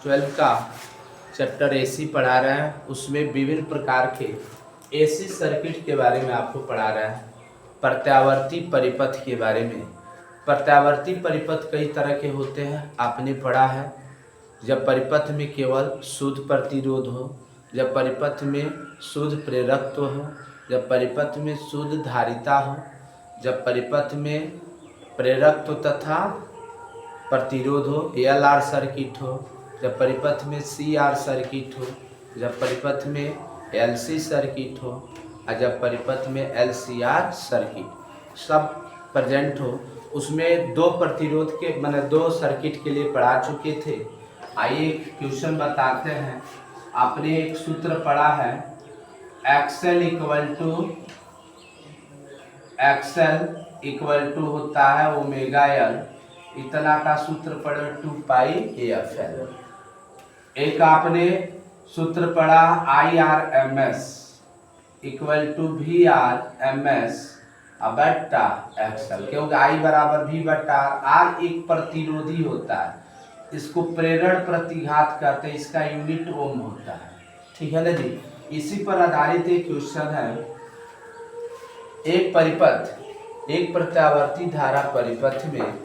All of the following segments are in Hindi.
12 का चैप्टर एसी पढ़ा रहे हैं। उसमें विभिन्न प्रकार के एसी सर्किट के बारे में आपको पढ़ा रहे हैं। प्रत्यावर्ती परिपथ के बारे में। प्रत्यावर्ती परिपथ कई तरह के होते हैं, आपने पढ़ा है। जब परिपथ में केवल शुद्ध प्रतिरोध हो, जब परिपथ में शुद्ध प्रेरकत्व हो, जब परिपथ में शुद्ध धारिता हो, जब परिपथ में प्रेरकत्व तथा प्रतिरोध हो, एलआर सर्किट हो, जब परिपथ में सीआर सर्किट हो, जब परिपथ में एलसी सर्किट हो और जब परिपथ में एलसीआर सर्किट सब प्रेजेंट हो। उसमें दो प्रतिरोध के मैंने दो सर्किट के लिए पढ़ा चुके थे। आइए क्वेश्चन बताते हैं। आपने एक सूत्र पढ़ा है, एक्सएल इक्वल टू होता है ओमेगा एल, इतना का सूत्र पढ़े 2 पाई एफ एल। एक आपने सूत्र पढ़ा I R M S equal to V R M S बट्टा एक्सएल, क्योंकि आई बराबर वी बट्टा आर एक प्रतिरोधी होता है, इसको प्रेरण प्रतिघात कहते हैं, इसका यूनिट ओम होता है। ठीक है ना जी। इसी पर आधारित एक क्वेश्चन है। एक परिपथ, एक प्रत्यावर्ती धारा परिपथ में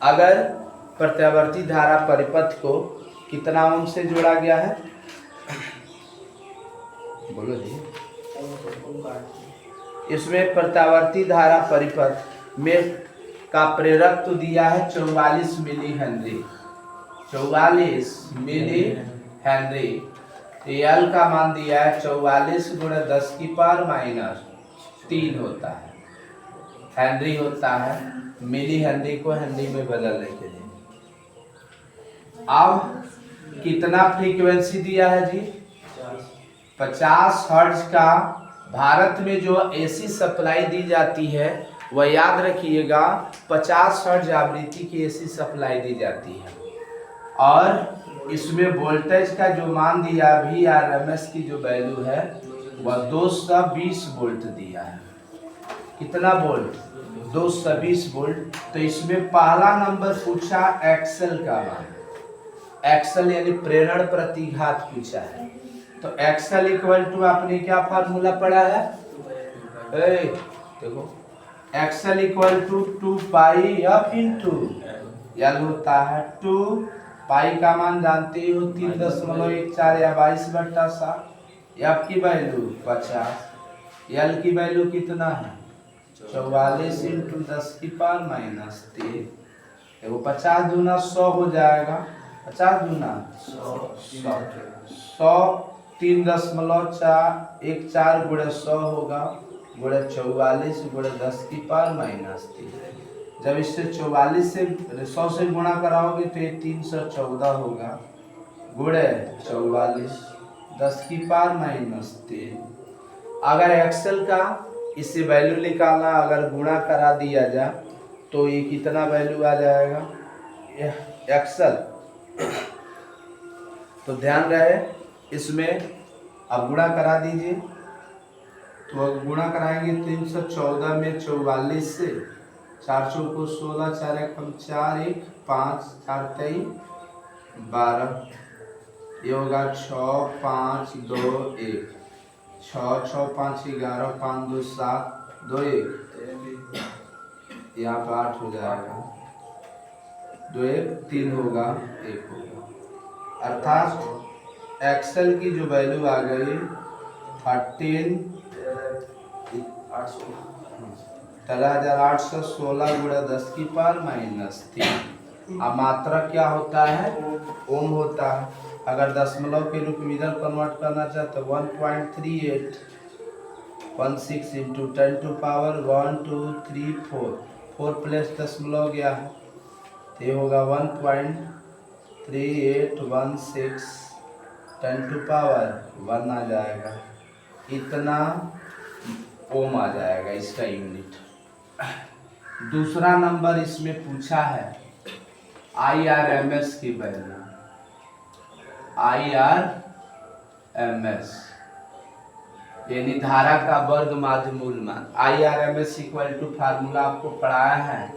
अगर प्रत्यावर्ती धारा परिपथ को कितना ओम से जोड़ा गया है, बोलो जी। इसमें प्रत्यावर्ती धारा परिपथ में का प्रेरक तो दिया है 44 milli henry, 44 milli henry. L का मान दिया है 44 गुणे 10 की पावर माइनस 3 होता है, हेनरी होता है। मिली हेनरी को हेनरी में बदलने के लिए अब कितना फ्रीक्वेंसी दिया है जी, 50 हर्ट्ज का। भारत में जो एसी सप्लाई दी जाती है वह याद रखिएगा 50 हर्ट्ज आवृत्ति की एसी सप्लाई दी जाती है। और इसमें वोल्टेज का जो मान दिया वी आर एम एस की जो वैल्यू है वह 220 वोल्ट दिया है। कितना वोल्ट, 220 वोल्ट। तो इसमें पहला नंबर पूछा एक्सेल का मान, एक्सेल यानी प्रेरण प्रतिघात पूछा है। तो एक्सेल इक्वल टू आपने क्या फार्मूला पढ़ा है, देखो X L equal to 2 pi F into L होता है 2 पाई का मान जानते हो 3.14 या 22/7। एफ की वैल्यू 50, एल की वैल्यू कितना है 44 इंटू 10 की पावर माइनस 3। देखो 50 दूना 100 हो जाएगा, 50 दूना 100, 3.414 गुणे 100 होगा, गुणे 44 गुणे 10 की पावर माइनस 3। जब इससे 44 से 100 से गुणा कराओगे तो ये 314 होगा, गुणे 44 10 की पावर माइनस 3। अगर एक्सेल का इससे वैल्यू निकालना, अगर गुणा करा दिया जाए तो ये कितना वैल्यू आ जाएगा एक्सेल। तो ध्यान रहे इसमें, अब गुणा करा दीजिए। तो अब गुणा कराएंगे 314 में 44 से, 4 चौको 16, 4 एकम 4, 1 5, 4 23 12, ये होगा 6 5 2 1, 6 6 5 11, 5 2 7, 2 1, यहाँ पर 8 हो जाएगा, 2 1 3 होगा, 1 होगा। अर्थात एक्सेल की जो वैल्यू आ गई 13,816 गुणा 10 की पावर माइनस 3। अब मात्रा क्या होता है, ओम होता है। अगर दशमलव के रूप में इधर कन्वर्ट करना चाहते 1.3816 इंटू 10 टू पावर 1 2 3 4, 4 प्लस दशमलव गया है तो ये होगा 1.3816 10 टू पावर 1 आ जाएगा, इतना ओम आ जाएगा इसका यूनिट। दूसरा नंबर इसमें पूछा है आई आर एम एस की value, I R M S यानी धारा का वर्ग माध्य मूल मान। I R M S equal to formula आपको पढ़ाया है,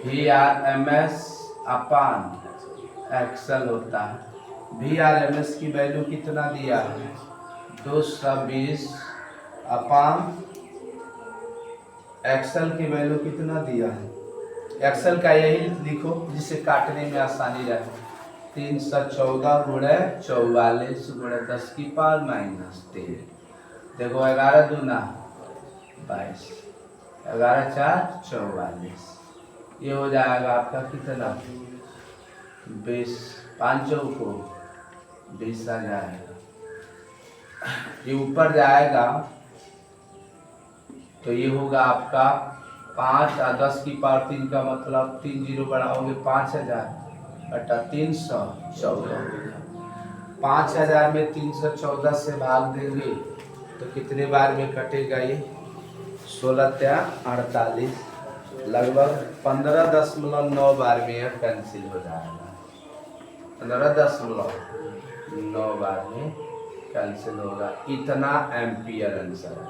V R M S upon X L होता है। VRMS की वैल्यू कितना दिया है 220 अपान एक्सल की वैल्यू कितना दिया है, एक्सल का यही लिखो जिसे काटने में आसानी रहे, 314 गुणे 44 गुणे 10 की पावर -3। देखो 11 दूना 22, 11 4 44, ये हो जाएगा आपका कितना 20, 5 को 20 आ जाएगा। ये ऊपर जाएगा तो ये होगा आपका 5 और 10 की पावर 3 का मतलब 3 जीरो बढ़ाओगे 5000 बटा 314। 5000 में 314 से भाग देंगे तो कितने बार में कटेगा ये 16×48, लगभग 15.9 बार में यह कैंसिल हो जाएगा। 15.9 बार में कैंसिल होगा। इतना एम्पियर आंसर है,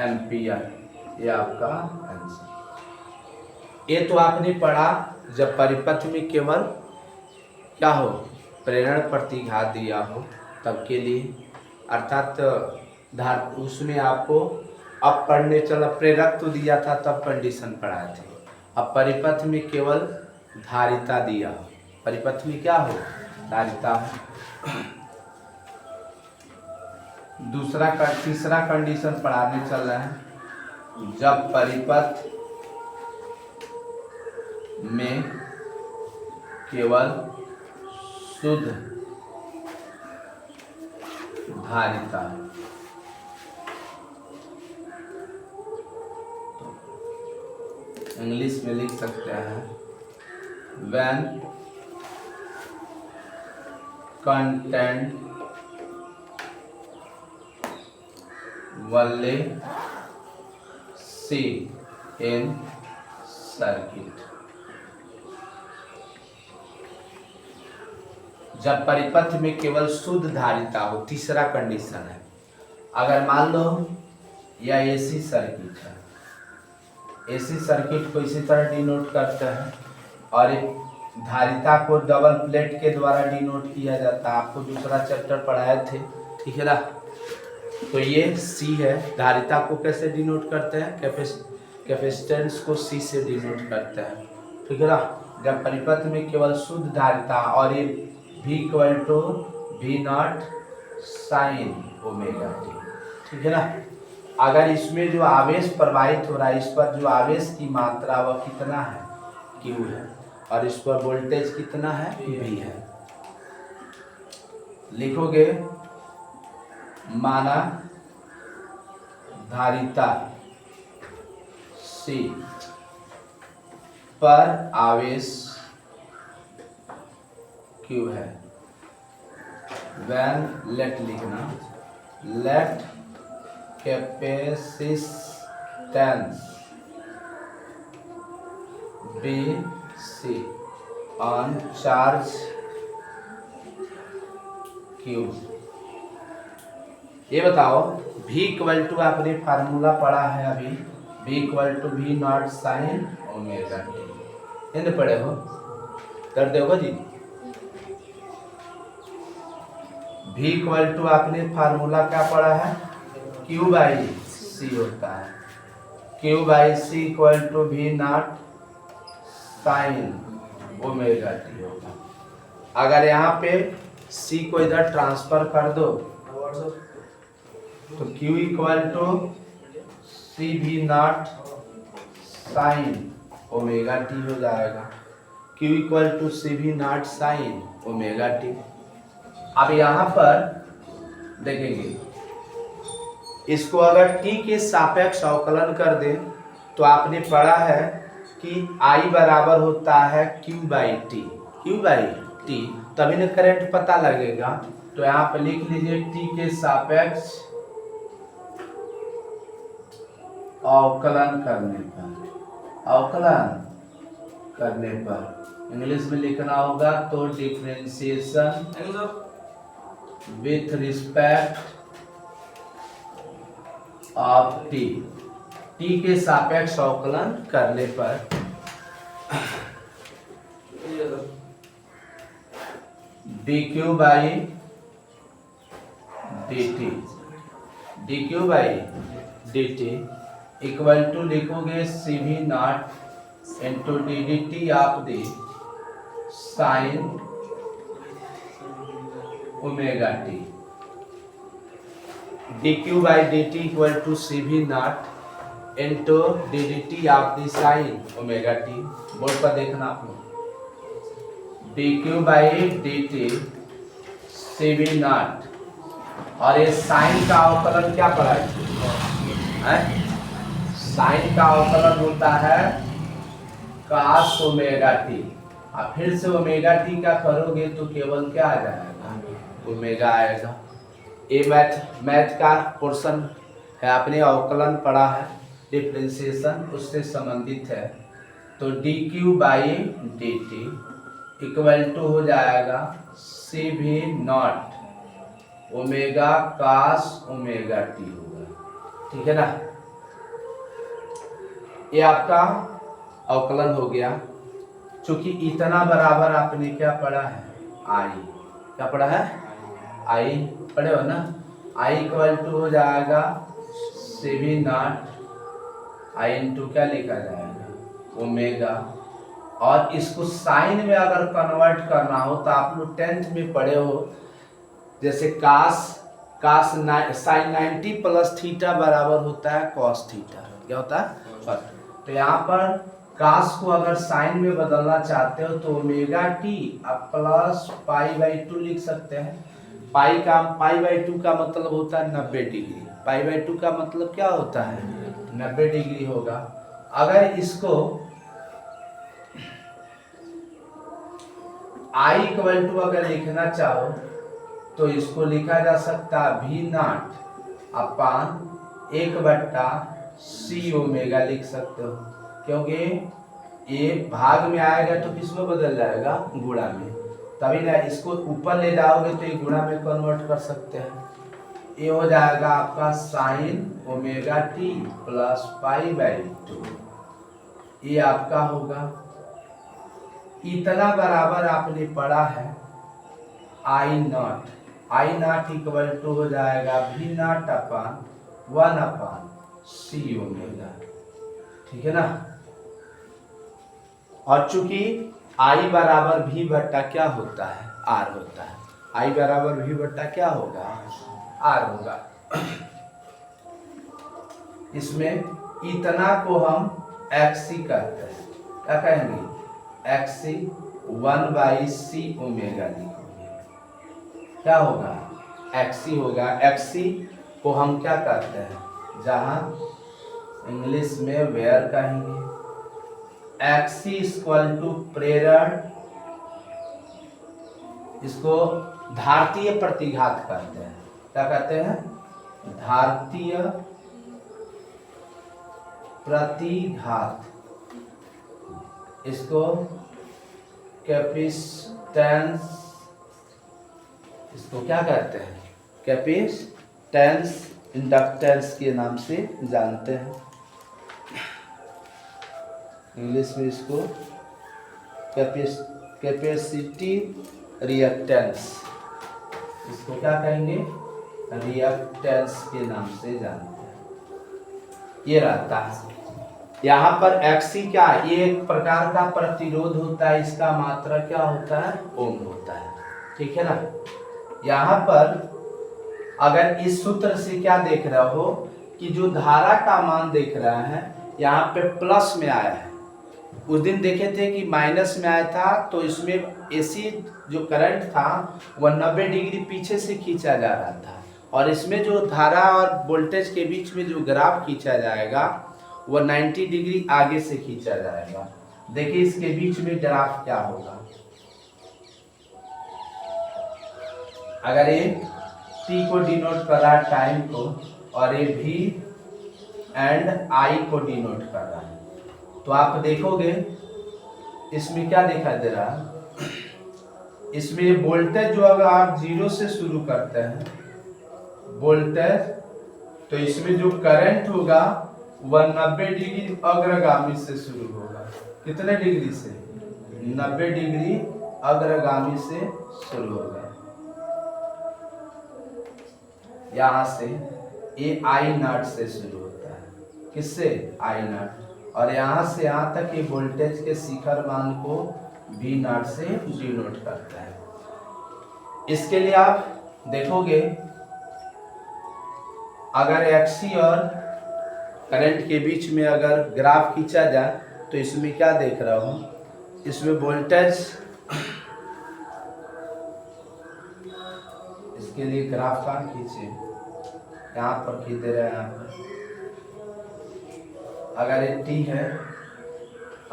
एम्पियर ये आपका आंसर। ये तो आपने पढ़ा जब परिपथ में केवल क्या हो प्रेरण प्रतिघात दिया हो तब के लिए, अर्थात उसमें आपको अब पढ़ने चला प्रेरक तो दिया था तब कंडीशन पढ़ाए थे। अब परिपथ में केवल धारिता दिया हो, परिपथ में क्या हो धारिता हो। तीसरा कंडीशन पढ़ाने चल रहा है, जब परिपथ में केवल शुद्ध धारिता, इंग्लिश में लिख सकते हैं when content only C in circuit। जब परिपथ में केवल शुद्ध धारिता हो, तीसरा कंडीशन है। अगर मान लो यह एसी सर्किट है, एसी सर्किट को इसी तरह डिनोट करते हैं और एक धारिता को डबल प्लेट के द्वारा डिनोट किया जाता है, आपको दूसरा चैप्टर पढ़ाए थे, ठीक है ना। तो ये सी है, धारिता को कैसे डिनोट करते हैं, कैपेसिटेंस को सी से डिनोट करते हैं, ठीक है ना। जब परिपथ में केवल शुद्ध धारिता और ये V = V0 sin omega t, ठीक है ना। अगर इसमें जो आवेश प्रवाहित हो रहा है, इस पर जो आवेश की मात्रा वह कितना है Q है, और इस पर वोल्टेज कितना है V है। लिखोगे माना धारिता C पर आवेश Q है, when let लिखना let capacitance BC on charge Q। ये बताओ V = आपने फार्मूला पढ़ा है अभी, V = V0 sin omega t, इन्हें पढ़े हो कर दोगे जी। V = आपने फार्मूला क्या पढ़ा है Q/C होता है, Q/C = V0 sin omega t होगा। अगर यहाँ पे C को इधर ट्रांसफर कर दो तो Q = CV0 sin omega t हो जाएगा, Q = CV0 sin omega t। अब यहाँ पर देखेंगे इसको अगर t के सापेक्ष अवकलन कर दें तो आपने पढ़ा है कि I बराबर होता है Q/T, तभी ना करंट पता लगेगा। तो यहाँ पे लिख लीजिए t के सापेक्ष अवकलन करने पर इंग्लिश में लिखना होगा तो differentiation with respect of t के सापेक्ष अवकलन करने पर D Q by D T, D Q by D T equal to लिखोगे C V not into D D T of the sine omega T, D Q by D T equal to C V not into D D T of the sine omega T. Board पर देखना आप लोग, D Q by D T C V not, और ये साइन का अवकलन क्या पढ़ा है? साइन का अवकलन होता है cos ओमेगा टी। अब फिर से ओमेगा टी का करोगे तो केवल क्या आ जाएगा? ओमेगा आएगा। ये मैथ का पोर्शन है, आपने अवकलन पढ़ा है, डिफरेंशिएशन उससे संबंधित है। तो D Q by D T equal to हो जाएगा C V not omega cos omega T होगा, ठीक है ना। ये आपका अवकलन हो गया। चूंकि इतना बराबर आपने क्या पढ़ा है? आई, क्या पढ़ा है? आई पढ़े हो ना। आई इक्वल टू हो जाएगा C V not I into क्या लिखा जाएगा? ओमेगा। और इसको साइन में अगर कन्वर्ट करना हो तो आप लोग 10th में पढ़े हो, जैसे कास साइन 90 प्लस थीटा बराबर होता है कॉस थीटा। क्या होता है? तो यहाँ पर कास को अगर साइन में बदलना चाहते हो तो ओमेगा टी अब प्लस पाई बाई 2 लिख सकते हैं। पाई बाई 2 का मतलब होता है 90 डिग्री। पाई बाई 2 का मतलब क्या होता है? 90 डिग्री होगा। अगर इसको आई इक्वल टू अगर लिखना चाहो तो इसको लिखा जा सकता है we not upon 1/c omega लिख सकते हो, क्योंकि ये भाग में आएगा तो किस में बदल जाएगा? गुणा में। तभी ना इसको ऊपर ले जाओगे तो ये गुणा में कन्वर्ट कर सकते हैं। ये हो जाएगा आपका sine omega T plus pi by 2, ये आपका होगा। इतना बराबर आपने पढ़ा है I not. I not equal to हो जाएगा we not upon 1/c omega, ठीक है ना। और चूंकि आई बराबर भी बट्टा क्या होता है? आर होता है। आई बराबर भी बट्टा क्या होगा? आर होगा। इसमें इतना को हम एक्सी कहते हैं। क्या कहेंगे? एक्सी 1/c ओमेगा लिखोगे, क्या होगा? एक्सी होगा। एक्सी को हम क्या कहते हैं? जहां इंग्लिश में वेयर कहेंगे। एक्सी इक्वल टू प्रेरण, इसको धारतीय प्रतिघात कहते हैं। क्या कहते हैं? धारतीय प्रतिघात। इसको कैपेसिटेंस, इसको क्या कहते हैं? कैपेसिटेंस इंडक्टेंस के नाम से जानते हैं। इंग्लिश में इसको कैपेसिटी रिएक्टेंस, इसको क्या कहेंगे? रिएक्टेंस के नाम से जानते हैं। ये रहता है। यहाँ पर एक्सी क्या? ये एक प्रकार का प्रतिरोध होता है। इसका मात्रा क्या होता है? ओम होता है, ठीक है ना। यहाँ पर अगर इस सूत्र से क्या देख रहे हो कि जो धारा का मान देख रहा है यहाँ पे प्लस में आया है। उस दिन देखे थे कि माइनस में आया था, तो इसमें एसी जो करंट था वह 90 डिग्री पीछे से खींचा जा रहा था, और इसमें जो धारा और वोल्टेज के बीच में जो ग्राफ खींचा जाएगा वह 90 डिग्री आगे से खींचा जाएगा। देखिए इसके बीच में ग्राफ क्या होगा। अगर ये t को डिनोट कर रहा है टाइम को, और ये v एंड i को डिनोट कर रहा है, तो आप देखोगे इसमें क्या दिखाई दे रहा है? इसमें वोल्टेज जो अगर आप 0 से शुरू करते हैं वोल्टेज, तो इसमें जो करंट होगा वह 90 डिग्री अग्रगामी से शुरू होगा। कितने डिग्री से? 90 डिग्री अग्रगामी से शुरू होगा, यहाँ से ये आई नॉट से शुरू होता है, किससे? आई नॉट, और यहाँ से यहाँ तक ये वोल्टेज के शिखर मान को वी नॉट से डिनोट करता है। इसके लिए आप देखोगे अगर एक्सी और करंट के बीच में अगर ग्राफ खींचा जाए तो इसमें क्या देख रहा हूँ, इसमें वोल्टेज, इसके लिए ग्राफ कहाँ खींचे, यहाँ पर खींच दे रहे हैं। यहाँ पर अगर ये टी है,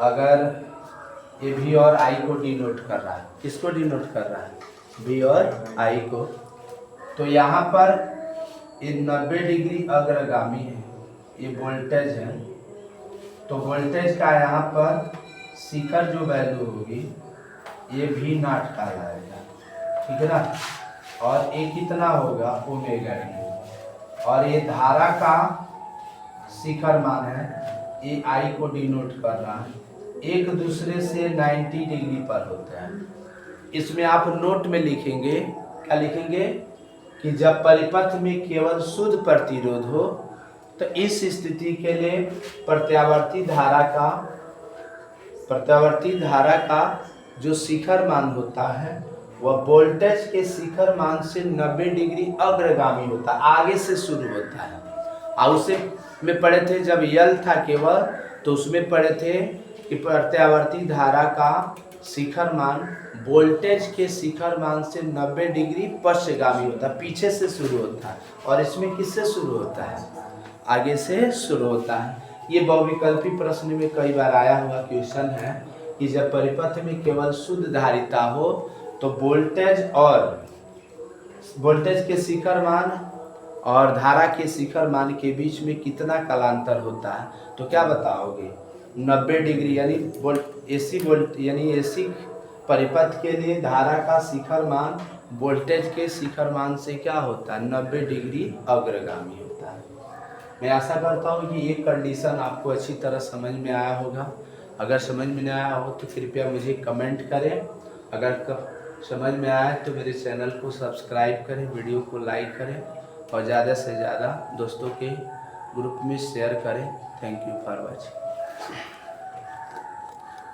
अगर ये भी और आई को डिनोट कर रहा है, किसको डिनोट कर रहा है? भी और आई को। तो यहाँ पर ये 90 डिग्री अग्रगामी है, ये वोल्टेज है, तो वोल्टेज का यहाँ पर शिखर जो वैल्यू होगी ये भी नॉट कहलाएगा, ठीक है ना, और ये कितना होगा? ओमेगा टी, और ये धारा का शिखर मान है, ये आई को डिनोट कर रहा है, एक दूसरे से 90 डिग्री पर होता है। इसमें आप नोट में लिखेंगे, क्या लिखेंगे कि जब परिपथ में केवल शुद्ध प्रतिरोध हो तो इस स्थिति के लिए प्रत्यावर्ती धारा का जो शिखर मान होता है वह वोल्टेज के शिखर मान से 90 डिग्री अग्रगामी होता है, आगे से शुरू होता है। और उसे में पढ़े थे जब यल था केवल, तो उसमें पढ़े थे कि प्रत्यावर्ती धारा का शिखर मान वोल्टेज के शिखर मान से 90 डिग्री पश्चगामी होता है, पीछे से शुरू होता है, और इसमें किससे शुरू होता है? आगे से शुरू होता है। ये बहुविकल्पी प्रश्न में कई बार आया हुआ क्वेश्चन है कि जब परिपथ में केवल शुद्ध धारिता हो तो वोल्टेज के शिखर मान और धारा के शिखर मान के बीच में कितना कालांतर होता है, तो क्या बताओगे? 90 डिग्री, यानी एसी परिपथ के लिए धारा का शिखर मान वोल्टेज के शिखर मान से क्या होता है? 90 डिग्री अग्रगामी होता है। मैं आशा करता हूँ कि ये कंडीशन आपको अच्छी तरह समझ में आया होगा। अगर समझ में नहीं आया हो तो कृपया मुझे कमेंट करें, अगर समझ में आया तो मेरे चैनल को सब्सक्राइब करें, वीडियो को लाइक करें और ज़्यादा से ज़्यादा दोस्तों के ग्रुप में शेयर करें। Thank you for watching.